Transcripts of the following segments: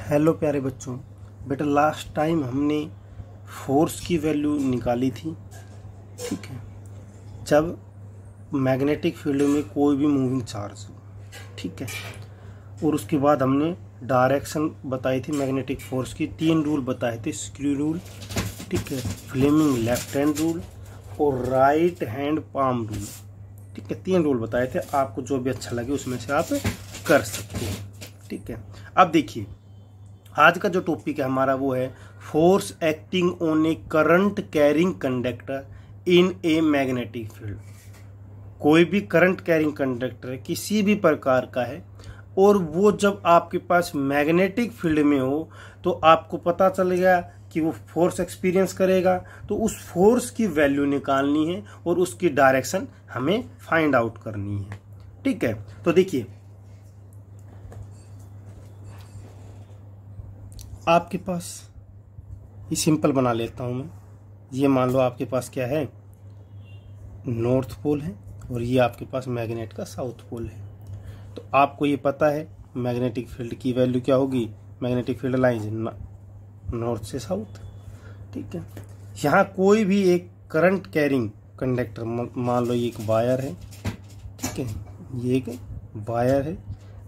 Hello प्यारे बच्चों, बेटा लास्ट टाइम हमने फोर्स की वैल्यू निकाली थी। ठीक है, जब मैग्नेटिक फील्ड में कोई भी मूविंग चार्ज हो, ठीक है, और उसके बाद हमने डायरेक्शन बताई थी मैग्नेटिक फोर्स की। 3 रूल बताए थे, स्क्रू रूल, ठीक है, फ्लेमिंग लेफ्ट हैंड रूल और राइट हैंड पाम रूल। ठीक है, 3 रूल बताए थे। आपको जो भी अच्छा लगे उसमें से आप कर सकते हैं। ठीक है, अब देखिए आज का जो टॉपिक है हमारा वो है force acting on A current carrying conductor in a magnetic field. कोई भी करंट कैरिंग कंडक्टर किसी भी प्रकार का है और वो जब आपके पास मैग्नेटिक फील्ड में हो तो आपको पता चलेगा कि वो फोर्स एक्सपीरियंस करेगा, तो उस फोर्स की वैल्यू निकालनी है और उसकी डायरेक्शन हमें फाइंड आउट करनी है। ठीक है, तो देखिए आपके पास ये सिंपल बना लेता हूं मैं। ये मान लो आपके पास क्या है, नॉर्थ पोल है और ये आपके पास मैग्नेट का साउथ पोल है। तो आपको ये पता है मैग्नेटिक फील्ड की वैल्यू क्या होगी, मैग्नेटिक फील्ड लाइंस नॉर्थ से साउथ। ठीक है, यहाँ कोई भी एक करंट कैरिंग कंडक्टर, मान लो ये एक वायर है, ठीक है, ये एक वायर है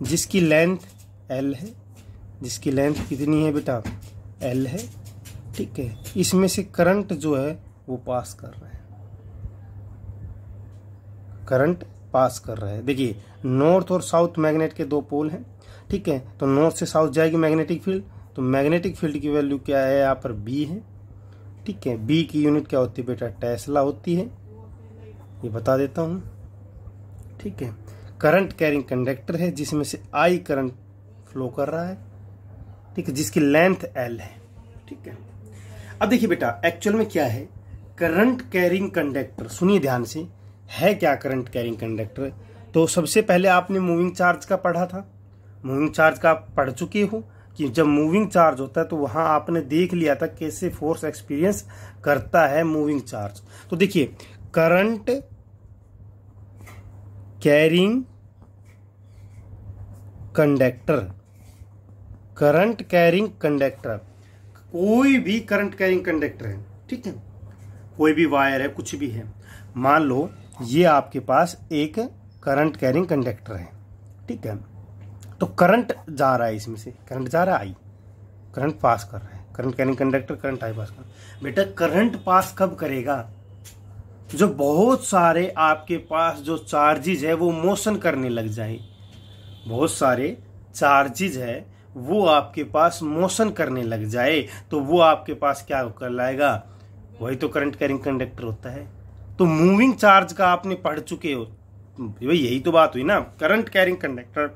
जिसकी लेंथ L है, जिसकी लेंथ कितनी है बेटा, L है। ठीक है, इसमें से करंट जो है वो पास कर रहा है, करंट पास कर रहा है। देखिए नॉर्थ और साउथ मैग्नेट के 2 पोल हैं। ठीक है, तो नॉर्थ से साउथ जाएगी मैग्नेटिक फील्ड, तो मैग्नेटिक फील्ड की वैल्यू क्या है, यहाँ पर B है। ठीक है, B की यूनिट क्या होती है बेटा, टेस्ला होती है, ये बता देता हूँ। ठीक है, करंट कैरिंग कंडक्टर है जिसमें से I करंट फ्लो कर रहा है, ठीक है, जिसकी लेंथ L है। ठीक है, अब देखिए बेटा एक्चुअल में क्या है करंट कैरिंग कंडक्टर, सुनिए ध्यान से, है क्या करंट कैरिंग कंडक्टर। तो सबसे पहले आपने मूविंग चार्ज का पढ़ा था, मूविंग चार्ज का आप पढ़ चुके हो कि जब मूविंग चार्ज होता है तो वहां आपने देख लिया था कैसे फोर्स एक्सपीरियंस करता है मूविंग चार्ज। तो देखिए current carrying conductor, current carrying conductor, कोई भी करंट कैरिंग कंडक्टर है, ठीक है, कोई भी वायर है, कुछ भी है, मान लो ये आपके पास एक करंट कैरिंग कंडक्टर है। ठीक है, तो करंट जा रहा है, इसमें से करंट जा रहा है I, करंट पास कर रहा है, current carrying conductor current I पास कर रहा है। बेटा करंट पास कब करेगा, जो बहुत सारे आपके पास जो चार्जेज है वो मोशन करने लग जाए, बहुत सारे चार्जेज है वो आपके पास मोशन करने लग जाए तो वो आपके पास क्या कर लाएगा, वही तो करंट कैरिंग कंडक्टर होता है। तो मूविंग चार्ज का आपने पढ़ चुके हो, भाई यही तो बात हुई ना। करंट कैरिंग कंडक्टर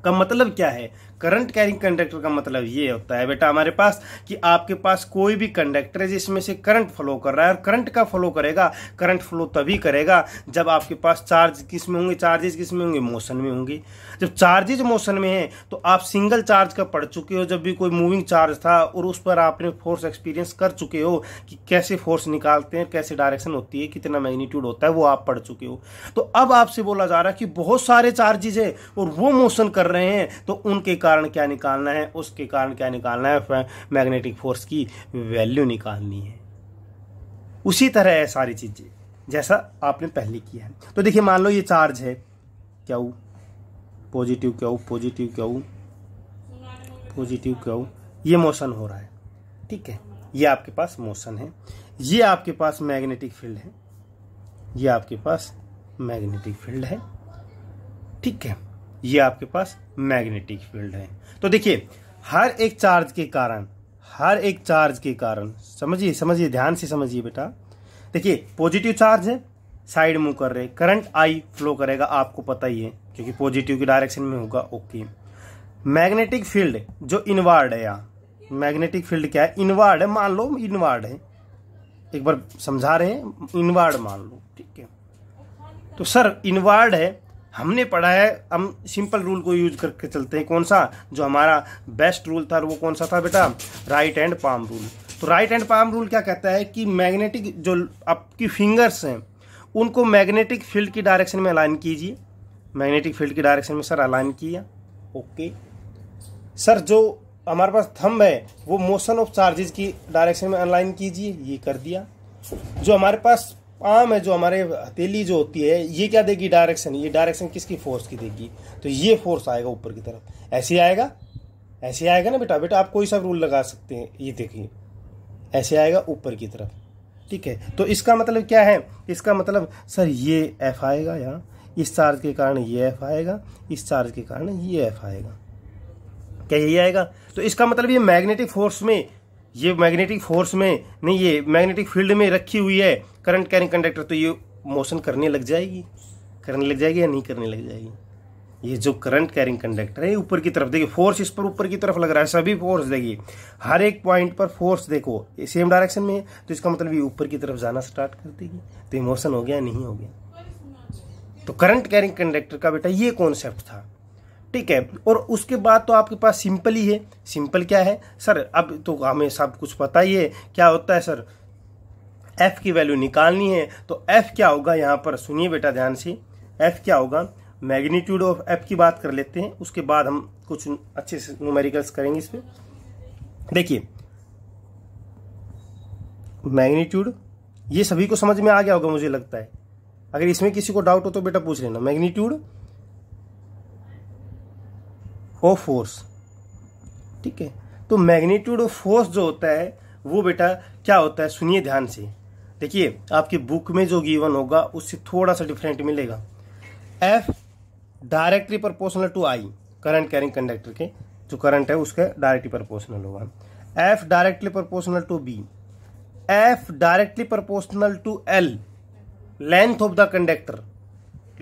का मतलब क्या है, करंट कैरिंग कंडक्टर का मतलब ये होता है बेटा हमारे पास कि आपके पास कोई भी कंडक्टर है जिसमें से करंट फ्लो कर रहा है, और करंट का फ्लो करेगा, करंट फ्लो तभी करेगा जब आपके पास चार्ज किस में होंगे, चार्जेस किस में होंगे, मोशन में होंगे। जब चार्जेज मोशन में है तो आप सिंगल चार्ज का पढ़ चुके हो, जब भी कोई मूविंग चार्ज था और उस पर आपने फोर्स एक्सपीरियंस कर चुके हो कि कैसे फोर्स निकालते हैं, कैसे डायरेक्शन होती है, कितना मैग्नीट्यूड होता है, वो आप पढ़ चुके हो। तो अब आपसे बोला जा रहा है कि बहुत सारे चार्जेज है और वो मोशन कर रहे हैं, तो उनके कारण क्या निकालना है, उसके कारण क्या निकालना है, मैग्नेटिक फोर्स की वैल्यू निकालनी है। उसी तरह है सारी चीजें जैसा आपने पहले किया है। तो देखिए मान लो ये चार्ज है क्या, पॉजिटिव क्या, पॉजिटिव क्या, पॉजिटिव क्या, ये मोशन हो रहा है। ठीक है, ये आपके पास मोशन है, ये आपके पास मैग्नेटिक फील्ड है, ये आपके पास मैग्नेटिक फील्ड है। ठीक है, ये आपके पास मैग्नेटिक फील्ड है। तो देखिए हर एक चार्ज के कारण, हर एक चार्ज के कारण, समझिए समझिए ध्यान से समझिए बेटा। देखिए पॉजिटिव चार्ज है, साइड मूव कर रहे, करंट I फ्लो करेगा, आपको पता ही है क्योंकि पॉजिटिव की डायरेक्शन में होगा। ओके, मैग्नेटिक फील्ड जो इनवर्ड है, यहाँ मैग्नेटिक फील्ड क्या है, इनवर्ड है, मान लो इनवर्ड है, एक बार समझा रहे हैं, इनवर्ड मान लो। ठीक है, तो सर इनवर्ड है, हमने पढ़ा है, हम सिंपल रूल को यूज करके चलते हैं। कौन सा, जो हमारा बेस्ट रूल था वो कौन सा था बेटा, राइट हैंड पाम रूल। तो राइट हैंड पाम रूल क्या कहता है कि मैग्नेटिक जो आपकी फिंगर्स हैं उनको मैग्नेटिक फील्ड की डायरेक्शन में अलाइन कीजिए, मैग्नेटिक फील्ड की डायरेक्शन में सर अलाइन किया। ओके सर, जो हमारे पास थंब है वो मोशन ऑफ चार्जेस की डायरेक्शन में अलाइन कीजिए, ये कर दिया। जो हमारे पास पाम है, जो हमारे हथेली जो होती है, ये क्या देगी डायरेक्शन, ये डायरेक्शन किसकी, फोर्स की देगी। तो ये फोर्स आएगा ऊपर की तरफ, ऐसे आएगा, ऐसे आएगा ना बेटा। बेटा आप कोई सा रूल लगा सकते हैं, ये देखिए ऐसे आएगा ऊपर की तरफ, ठीक है। तो इसका मतलब क्या है, इसका मतलब सर ये एफ आएगा यहाँ, इस चार्ज के कारण ये एफ आएगा, इस चार्ज के कारण ये एफ आएगा, क्या यही आएगा। तो इसका मतलब ये मैग्नेटिक फोर्स में, ये मैग्नेटिक फोर्स में नहीं, ये मैग्नेटिक फील्ड में रखी हुई है करंट कैरिंग कंडक्टर, तो ये मोशन करने लग जाएगी, करने लग जाएगी या नहीं करने लग जाएगी। ये जो करंट कैरिंग कंडक्टर है ऊपर की तरफ, देखिए फोर्स इस पर ऊपर की तरफ लग रहा है, सभी फोर्स देखिए हर एक पॉइंट पर फोर्स देखो सेम डायरेक्शन में है, तो इसका मतलब ये ऊपर की तरफ जाना स्टार्ट कर देगी, तो ये मोशन हो गया नहीं हो गया। तो करंट कैरिंग कंडक्टर का बेटा ये कॉन्सेप्ट था, ठीक है। और उसके बाद तो आपके पास सिंपल ही है। सिंपल क्या है सर, अब तो हमें सब कुछ पता ही है क्या होता है सर, एफ की वैल्यू निकालनी है। तो एफ क्या होगा यहाँ पर, सुनिए बेटा ध्यान से, एफ क्या होगा, मैग्नीट्यूड ऑफ एफ की बात कर लेते हैं, उसके बाद हम कुछ अच्छे से न्यूमेरिकल्स करेंगे इस पे। देखिए मैग्नीट्यूड, ये सभी को समझ में आ गया होगा मुझे लगता है, अगर इसमें किसी को डाउट हो तो बेटा पूछ लेना। मैग्नीट्यूड ऑफ फोर्स, ठीक है। तो मैग्नीट्यूड ऑफ फोर्स जो होता है वो बेटा क्या होता है, सुनिए ध्यान से। देखिए आपकी बुक में जो गिवन होगा उससे थोड़ा सा डिफरेंट मिलेगा। F directly proportional to I, current carrying conductor के जो करंट है उसके डायरेक्टली प्रोपोर्शनल होगा। F directly proportional to B, F directly proportional to L, length of the conductor,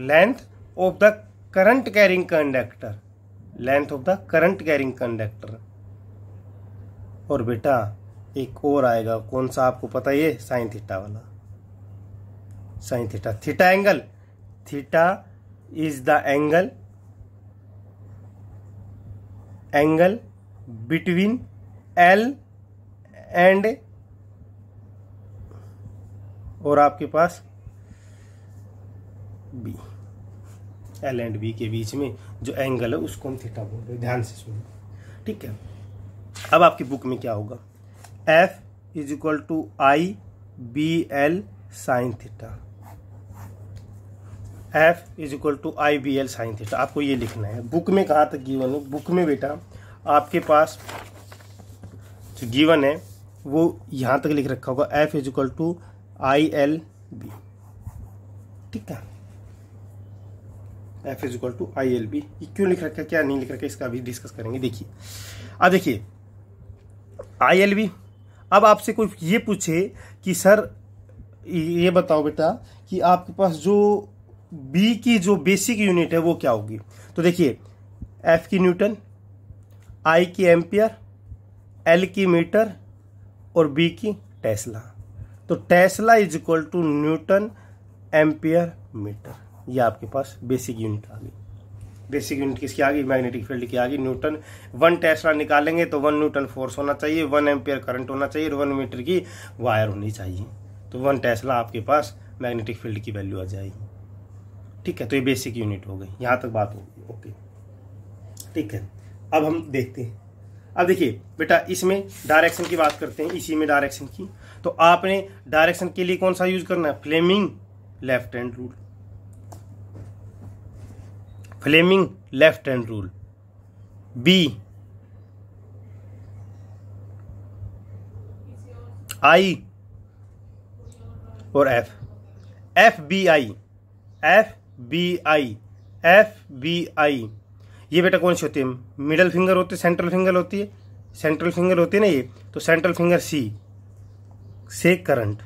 length of the current carrying conductor, length of the current carrying conductor. और बेटा एक और आएगा, कौन सा आपको पता है, ये साइन थीटा वाला, sine theta, theta angle, theta is the angle, angle between L and, और आपके पास बी, एल एंड बी के बीच में जो एंगल है उसको हम थीटा बोल रहे हैं, ध्यान से सुनो, ठीक है। अब आपकी बुक में क्या होगा, F is equal to I B L sine theta, F is equal to I B L sine theta, आपको ये लिखना है। बुक में कहाँ तक गिवन है, बुक में बेटा आपके पास जो गिवन है वो यहाँ तक लिख रखा होगा, F is equal to I L B, ठीक है। F is equal to I L B, क्यों लिख रखा है क्या नहीं लिख रखा है इसका अभी डिस्कस करेंगे। देखिए अब देखिए आई एल बी, अब आपसे कोई ये पूछे कि सर ये बताओ बेटा कि आपके पास जो बी की जो बेसिक यूनिट है वो क्या होगी, तो देखिए एफ की न्यूटन, आई की एम्पियर, एल की मीटर और बी की टेस्ला। तो tesla is equal to newton ampere metre, ये आपके पास बेसिक यूनिट आ गई। बेसिक यूनिट किसकी आ गई, मैग्नेटिक फील्ड की आ गई, न्यूटन। 1 टेस्ला निकालेंगे तो 1 न्यूटन फोर्स होना चाहिए, 1 एम्पियर करंट होना चाहिए और 1 मीटर की वायर होनी चाहिए। तो 1 टेस्ला आपके पास मैग्नेटिक फील्ड की वैल्यू आ जाएगी, ठीक है। तो ये बेसिक यूनिट हो गई, यहाँ तक बात होगी, ओके, ठीक है। अब हम देखते हैं, अब देखिए बेटा इसमें डायरेक्शन की बात करते हैं, इसी में डायरेक्शन की। तो आपने डायरेक्शन के लिए कौन सा यूज करना है, Fleming left hand rule, Fleming left hand rule. B I और F, F B I, F B I, F B I, ये बेटा कौन सी होती है, मिडल फिंगर होती है, सेंट्रल फिंगर होती है, सेंट्रल फिंगर होती है ना ये, तो सेंट्रल फिंगर सी से करंट,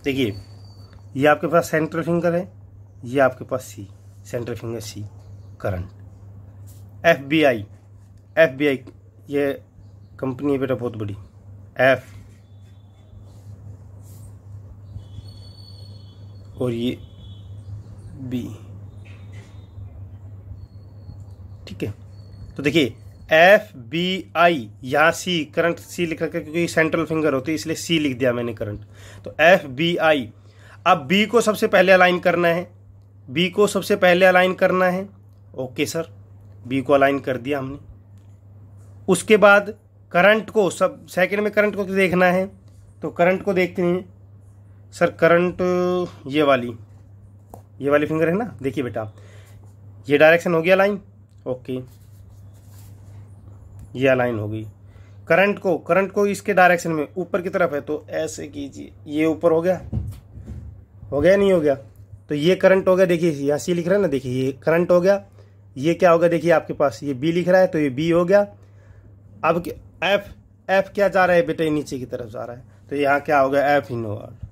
देखिए ये आपके पास सेंट्रल फिंगर है, ये आपके पास C, central finger C current. F B I, F B I ये कंपनी है बेटा बहुत बड़ी, एफ और ये बी, ठीक है। तो देखिए एफ बी आई, यहाँ सी, करंट सी लिख रखा है क्योंकि सेंट्रल फिंगर होती है इसलिए सी लिख दिया मैंने करंट। तो एफ बी आई, अब बी को सबसे पहले अलाइन करना है, बी को सबसे पहले अलाइन करना है। ओके सर, बी को अलाइन कर दिया हमने। उसके बाद करंट को, सब सेकंड में करंट को देखना है, तो करंट को देखते हैं सर। करंट ये वाली फिंगर है ना, देखिए बेटा, ये डायरेक्शन हो गया अलाइन। ओके, ये अलाइन हो गई। करंट को इसके डायरेक्शन में ऊपर की तरफ है, तो ऐसे कीजिए, ये ऊपर हो गया नहीं हो गया, तो ये करंट हो गया। देखिए यहाँ सी लिख रहा है ना, देखिए ये करंट हो गया। ये क्या होगा, देखिए आपके पास ये बी लिख रहा है, तो ये बी हो गया। अब एफ क्या जा रहा है बेटा, नीचे की तरफ जा रहा है, तो यहाँ क्या होगा, एफ इनवर्ड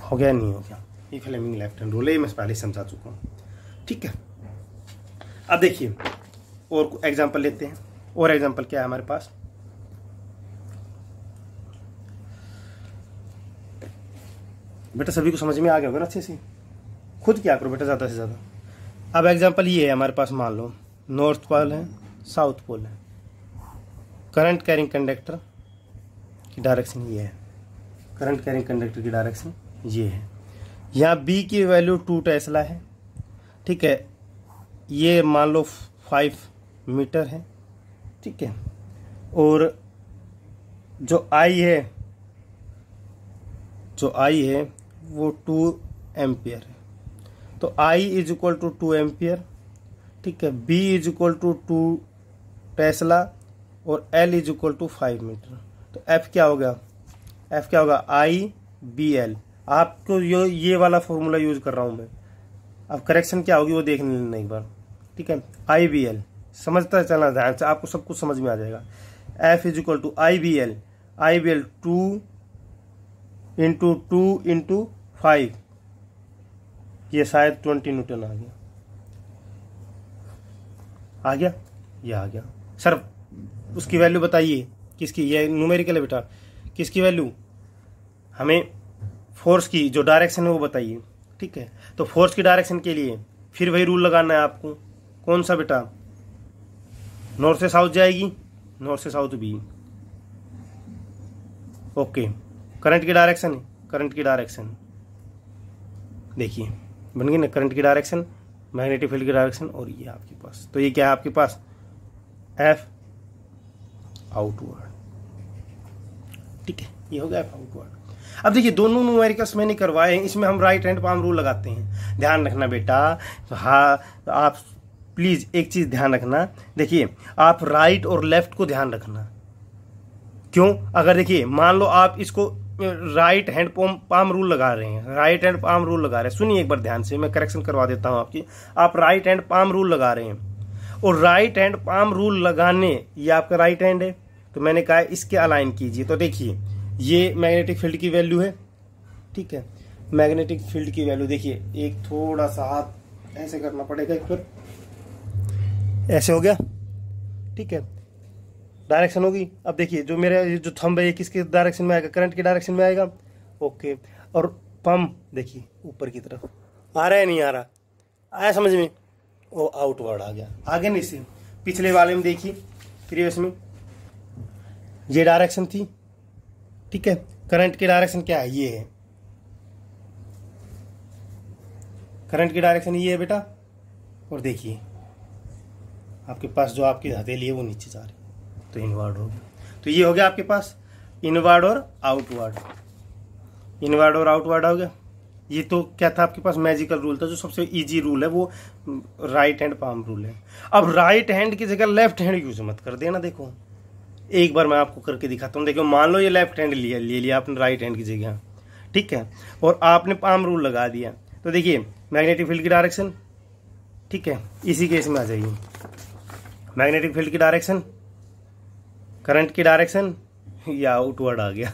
हो गया नहीं हो गया। ये फ्लेमिंग लेफ्ट हैंड रूल है, मैं पहले समझा चुका हूँ, ठीक है। अब देखिए और एग्जांपल लेते हैं। और एग्जांपल क्या है हमारे पास, बेटा सभी को समझ में आ गया होगा ना अच्छे से, खुद क्या करो बेटा ज़्यादा से ज़्यादा। अब एग्जांपल ये है हमारे पास, मान लो नॉर्थ पोल है, साउथ पोल है। करंट कैरिंग कंडक्टर की डायरेक्शन ये है, करंट कैरिंग कंडक्टर की डायरेक्शन ये है। यहाँ बी की वैल्यू 2 टेस्ला है, ठीक है। ये मान लो 5 मीटर है, ठीक है। और जो आई है वो 2 एम्पियर है, तो I is equal to 2 ampere, ठीक है। B is equal to 2 tesla और L is equal to 5 metre. तो एफ क्या होगा, आई बी एल। आपको ये वाला फॉर्मूला यूज कर रहा हूं मैं। अब करेक्शन क्या होगी वो देख लेना एक बार, ठीक है। आई बी एल समझता चलना ध्यान से, आपको सब कुछ समझ में आ जाएगा। F is equal to I B L 2 into 2 into 5, ये शायद 20 न्यूटन आ गया, ये आ गया। सर उसकी वैल्यू बताइए किसकी, ये न्यूमेरिकल है बेटा, किसकी वैल्यू, हमें फोर्स की जो डायरेक्शन है वो बताइए, ठीक है। तो फोर्स की डायरेक्शन के लिए फिर वही रूल लगाना है आपको। कौन सा बेटा, नॉर्थ से साउथ जाएगी, नॉर्थ से साउथ बी। ओके, करंट की डायरेक्शन देखिए बन गई ना, करंट की डायरेक्शन, मैग्नेटिक फील्ड की डायरेक्शन, और ये आपके पास, तो ये क्या है आपके पास, एफ आउटवर्ड, ठीक है। ये हो गया एफ आउटवर्ड। अब देखिए दोनों न्यूमेरिकल्स मैंने करवाए हैं, इसमें हम राइट हैंड पाम रूल लगाते हैं। ध्यान रखना बेटा, हाँ आप प्लीज एक चीज ध्यान रखना, देखिए आप राइट और लेफ्ट को ध्यान रखना। क्यों, अगर देखिए मान लो आप इसको राइट हैंड पाम रूल लगा रहे हैं, सुनिए एक बार ध्यान से, मैं करेक्शन करवा देता हूं आपकी। आप राइट हैंड पाम रूल लगा रहे हैं, और राइट हैंड पाम रूल लगाने, ये आपका राइट हैंड है, तो मैंने कहा इसके अलाइन कीजिए। तो देखिए ये मैग्नेटिक फील्ड की वैल्यू है, ठीक है। मैग्नेटिक फील्ड की वैल्यू देखिए, एक थोड़ा सा हाथ ऐसे करना पड़ेगा, एक बार ऐसे हो गया, ठीक है। डायरेक्शन होगी। अब देखिए जो मेरा जो थंब है ये किसके डायरेक्शन में आएगा, करंट की डायरेक्शन में आएगा, ओके। और पंप देखिए ऊपर की तरफ आ रहा है, नहीं आ रहा, आया समझ में, वो आउटवर्ड आ गया। आगे नहीं से पिछले वाले में देखिए, प्रीवियस में ये डायरेक्शन थी, ठीक है। करंट की डायरेक्शन क्या है, ये है, करंट की डायरेक्शन ये है बेटा। और देखिए आपके पास जो आपकी हथेली है वो नीचे जा रही है, तो इनवर्ड हो गया। तो ये हो गया आपके पास इनवर्ड और आउटवर्ड, इनवर्ड और आउटवर्ड हो गया। ये तो क्या था आपके पास, मैजिकल रूल था, जो सबसे इजी रूल है वो राइट हैंड पाम रूल है। अब राइट हैंड की जगह लेफ्ट हैंड यूज मत कर देना। देखो एक बार मैं आपको करके दिखाता हूँ। देखो मान लो ये लेफ्ट हैंड ले लिया आपने राइट हैंड की जगह, ठीक है, और आपने पाम रूल लगा दिया। तो देखिए मैग्नेटिक फील्ड की डायरेक्शन, ठीक है, इसी केस में आ जाइए, मैग्नेटिक फील्ड की डायरेक्शन, करंट की डायरेक्शन, या आउटवर्ड आ गया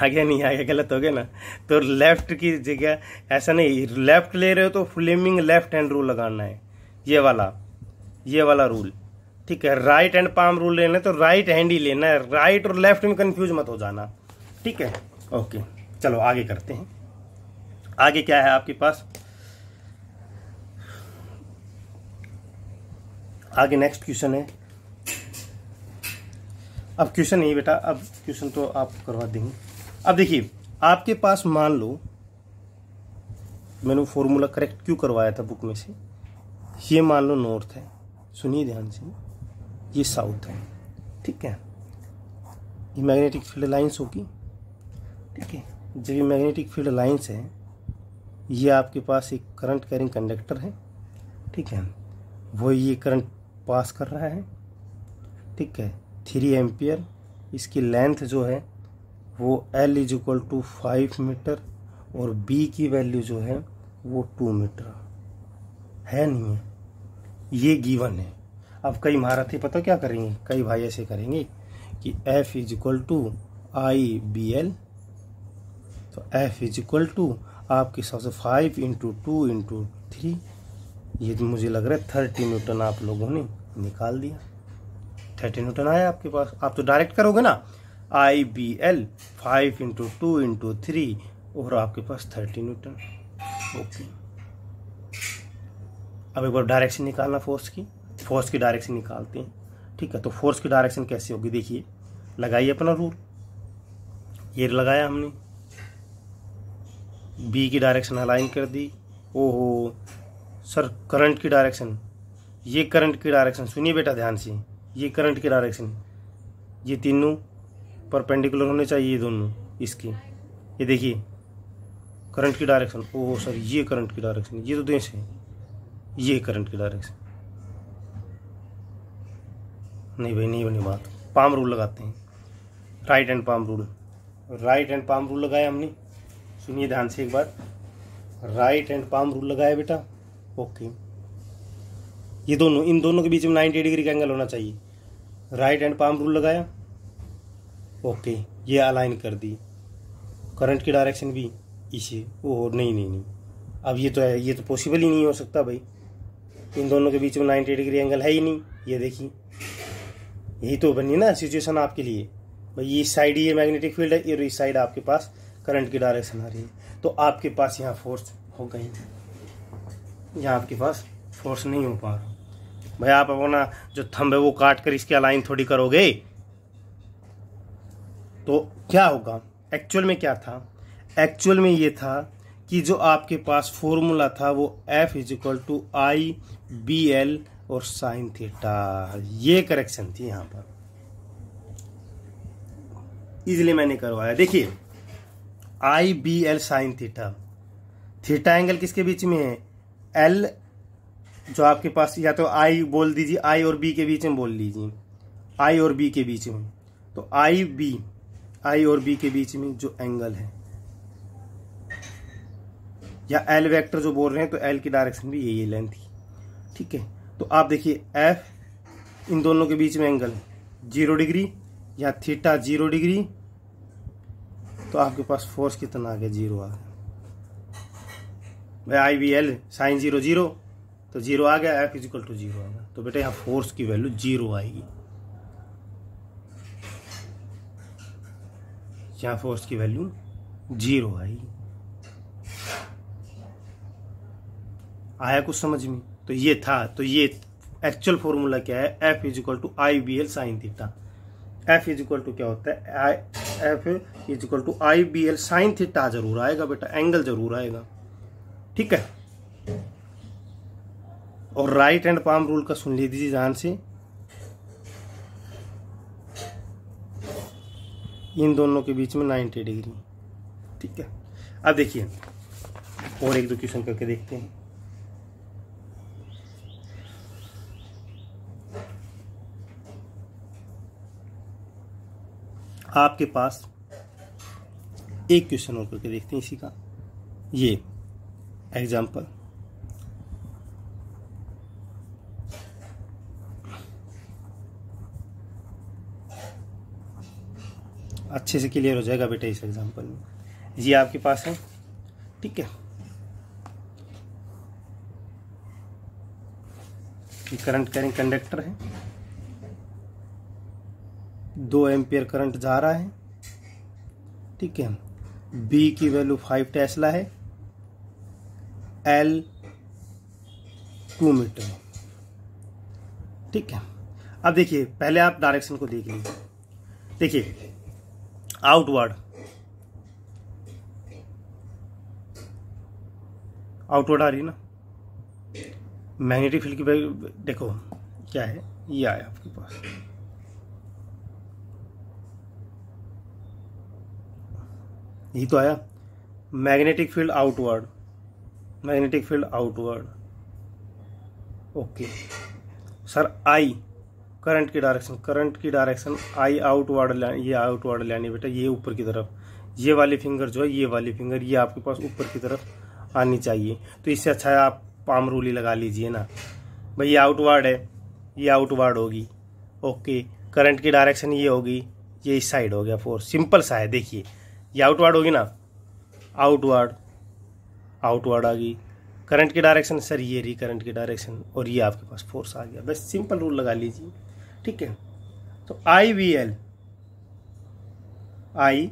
नहीं आ गया, गलत हो गया ना। तो लेफ्ट की जगह ऐसा नहीं, लेफ्ट ले रहे हो तो फ्लेमिंग लेफ्ट हैंड रूल लगाना है, ये वाला रूल, ठीक है। राइट हैंड पाम रूल लेना है तो राइट हैंड ही लेना है, राइट और लेफ्ट में कंफ्यूज मत हो जाना, ठीक है। ओके चलो आगे करते हैं। आगे क्या है आपके पास, आगे नेक्स्ट क्वेश्चन है, अब क्वेश्चन नहीं बेटा, अब क्वेश्चन तो आप करवा देंगे। अब देखिए आपके पास मान लो, मैंने फॉर्मूला करेक्ट क्यों करवाया था बुक में से, ये मान लो नॉर्थ है, सुनिए ध्यान से, ये साउथ है, ठीक है, ये मैग्नेटिक फील्ड लाइंस होगी, ठीक है। जब ये मैग्नेटिक फील्ड लाइंस है, ये आपके पास एक करंट कैरिंग कंडक्टर है, ठीक है, वो ये करंट पास कर रहा है, ठीक है, 3 एम्पियर। इसकी लेंथ जो है वो L = 5 मीटर और B की वैल्यू जो है वो 2 मीटर है, नहीं है, ये गिवन है। अब कई महारथी पता क्या करेंगे, कई भाई ऐसे करेंगे कि F = IBL, तो F = आपके हिसाब से 5 × 2 × 3, ये तो मुझे लग रहा है 30 न्यूटन आप लोगों ने निकाल दिया। 30 न्यूटन आया आपके पास, आप तो डायरेक्ट करोगे ना, IBL 5 × 2 × 3 और आपके पास 30 न्यूटन। ओके, अब एक बार डायरेक्शन निकालना फोर्स की डायरेक्शन निकालते हैं, ठीक है। तो फोर्स की डायरेक्शन कैसे होगी, देखिए लगाइए अपना रूल, ये लगाया हमने, बी की डायरेक्शन अलाइन कर दी। ओहो सर, करंट की डायरेक्शन, ये करंट की डायरेक्शन, सुनिए बेटा ध्यान से, ये करंट की डायरेक्शन, ये तीनों परपेंडिकुलर होने चाहिए, ये दोनों इसकी, ये देखिए करंट की डायरेक्शन, ओह सर ये करंट की डायरेक्शन, ये तो देश है, ये करंट की डायरेक्शन, नहीं भाई नहीं बनी बात, पाम रूल लगाते हैं, right hand palm rule, right hand palm rule लगाया हमने, सुनिए ध्यान से एक बार, राइट हैंड पाम रूल लगाया बेटा, ओके। ये दोनों, इन दोनों के बीच में 90 डिग्री का एंगल होना चाहिए, राइट हैंड पाम रूल लगाया, ओके, ये अलाइन कर दी, करंट की डायरेक्शन भी इसे, ओह नहीं, अब ये तो पॉसिबल ही नहीं हो सकता भाई, इन दोनों के बीच में 90 डिग्री एंगल है ही नहीं, ये देखिए, यही तो बनी ना सिचुएशन आपके लिए भाई, इस साइड ये मैग्नेटिक फील्ड है और इस साइड आपके पास करंट की डायरेक्शन आ रही है, तो आपके पास यहाँ फोर्स हो गई, यहाँ आपके पास फोर्स नहीं हो पा रहा भाई। आप अपना जो थंब है वो काट कर इसके अलाइन थोड़ी करोगे, तो क्या होगा, एक्चुअल में क्या था, एक्चुअल में ये था कि जो आपके पास फॉर्मूला था वो F = IBL और साइन थीटा, ये करेक्शन थी यहाँ पर, इसलिए मैंने करवाया। देखिए IBL sine theta, theta angle किसके बीच में है, L जो आपके पास, या तो I बोल दीजिए, I और B के बीच में बोल लीजिए, I और B के बीच में, तो I और B के बीच में जो एंगल है, या L वेक्टर जो बोल रहे हैं, तो L की डायरेक्शन भी यही लेंथ थी, ठीक है। तो आप देखिए F, इन दोनों के बीच में एंगल 0 डिग्री, या थीटा 0 डिग्री, तो आपके पास फोर्स कितना आ गया, 0 आ गया भाई, IBL साइन 0 0, तो 0 आ गया, F = 0 आ गया, तो बेटा यहाँ फोर्स की वैल्यू 0 आएगी, यहाँ फोर्स की वैल्यू 0 आएगी। आया कुछ समझ में, तो ये था, तो ये एक्चुअल फॉर्मूला क्या है, F = IBL sine theta, F = क्या होता है, F = IBL साइन थीटा जरूर आएगा बेटा, एंगल जरूर आएगा, ठीक है। और राइट हैंड पाम रूल का सुन लीजिए ध्यान से, इन दोनों के बीच में 90 डिग्री, ठीक है। अब देखिए और एक दो क्वेश्चन करके देखते हैं। आपके पास एक क्वेश्चन और करके देखते हैं इसी का, ये एग्जाम्पल, अच्छे से क्लियर हो जाएगा बेटा इस एग्जाम्पल में, ये आपके पास है, ठीक है। ये करंट कैरिंग कंडक्टर है, 2 एम्पियर करंट जा रहा है, ठीक है, B की वैल्यू 5 टेस्ला है, L 2 मीटर, ठीक है। अब देखिए पहले आप डायरेक्शन को देख लीजिए, देखिए आउटवर्ड आ रही है ना मैग्नेटिक फील्ड की वैल्यू। देखो क्या है, ये आया आपके पास, यही तो आया magnetic field outward, magnetic field outward. Okay sir I current की डायरेक्शन, करंट की डायरेक्शन आई आउटवर्ड, ये आउटवर्ड लानी बेटा, ये ऊपर की तरफ, ये वाली फिंगर जो है, ये वाली फिंगर ये आपके पास ऊपर की तरफ आनी चाहिए। तो इससे अच्छा है आप पाम रूल ही लगा लीजिए ना भाई, ये आउटवर्ड है, ये आउटवर्ड होगी। ओके करंट की डायरेक्शन ये होगी, ये इस साइड हो गया फोर्स, सिंपल सा है। देखिए ये आउटवर्ड होगी ना, आउटवर्ड आउटवर्ड आ गई। करंट की डायरेक्शन सर ये रही करंट की डायरेक्शन, और ये आपके पास फोर्स आ गया, बस सिंपल रूल लगा लीजिए। ठीक है, तो आई बी एल, आई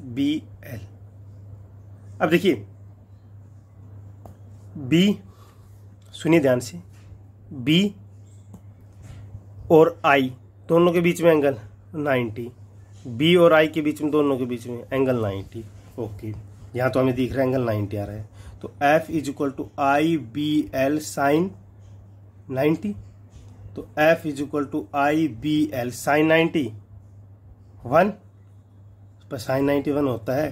बी एल। अब देखिए बी, सुनिए ध्यान से, बी और आई दोनों के बीच में एंगल 90, बी और आई के बीच में, दोनों के बीच में एंगल 90। ओके यहाँ तो हमें दिख रहा है एंगल 90 आ रहा है, तो F is equal to I B L sine 90। तो F is equal to I B L sine 90 1, पर साइन 91 होता है।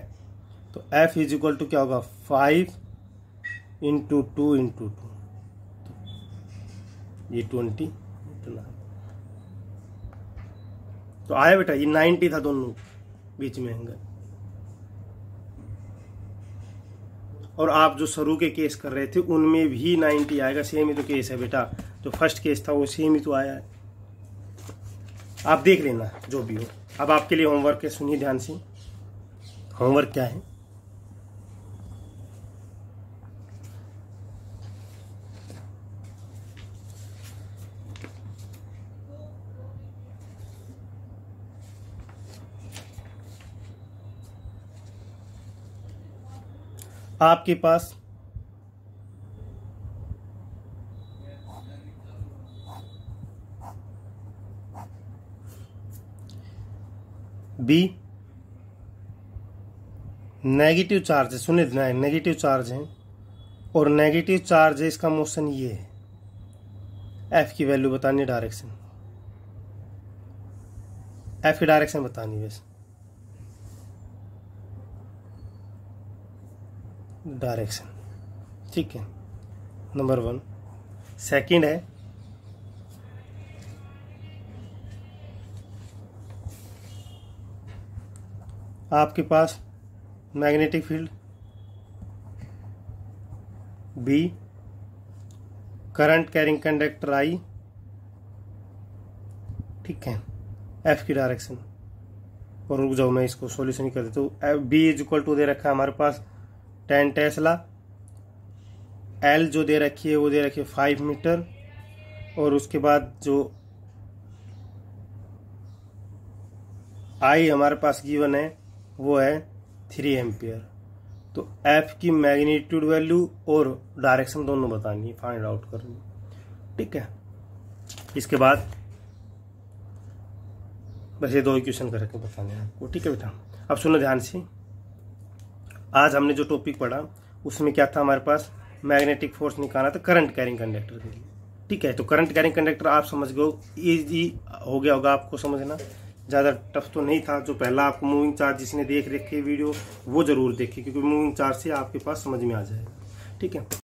तो F इज इक्वल टू क्या होगा 5 इंटू 2 इंटू 2, ये 20 इतना। तो आया बेटा, ये 90 था दोनों बीच में एंगल। और आप जो शुरू के केस कर रहे थे उनमें भी 90 आएगा, सेम ही तो केस है बेटा, जो फर्स्ट केस था वो सेम ही तो आया है। आप देख लेना जो भी हो। अब आपके लिए होमवर्क है, सुनिए ध्यान से। होमवर्क क्या है, आपके पास बी नेगेटिव चार्ज है, सुनिए नेगेटिव चार्ज है, और नेगेटिव चार्ज है, इसका मोशन ये है। एफ की वैल्यू बतानी है, डायरेक्शन, एफ की डायरेक्शन बतानी है, डायरेक्शन। ठीक है, नंबर 1। सेकंड है आपके पास magnetic field B, current carrying conductor I, ठीक है, एफ की डायरेक्शन। और रुक जाओ मैं इसको सॉल्यूशन कर देता हूँ। बी इज इक्वल टू दे रखा है हमारे पास 10 टेस्ला, एल जो दे रखी है वो दे रखी है 5 मीटर, और उसके बाद जो आई हमारे पास गिवन है वो है 3 एम्पियर। तो एफ की मैग्नीट्यूड वैल्यू और डायरेक्शन दोनों बतानी है, फाइंड आउट करनी। ठीक है, इसके बाद बस ये 2 इक्वेशन करके बताने हैं आपको। ठीक है बेटा, अब सुनो ध्यान से। आज हमने जो टॉपिक पढ़ा उसमें क्या था, हमारे पास मैग्नेटिक फोर्स निकालना था करंट कैरिंग कंडक्टर के लिए। ठीक है, तो करंट कैरिंग कंडक्टर आप समझ गए, ईजी हो गया होगा आपको समझना, ज़्यादा टफ तो नहीं था। जो पहला आपको मूविंग चार्ज जिसने देख रखी वीडियो वो जरूर देखे, क्योंकि मूविंग चार्ज से आपके पास समझ में आ जाएगा। ठीक है।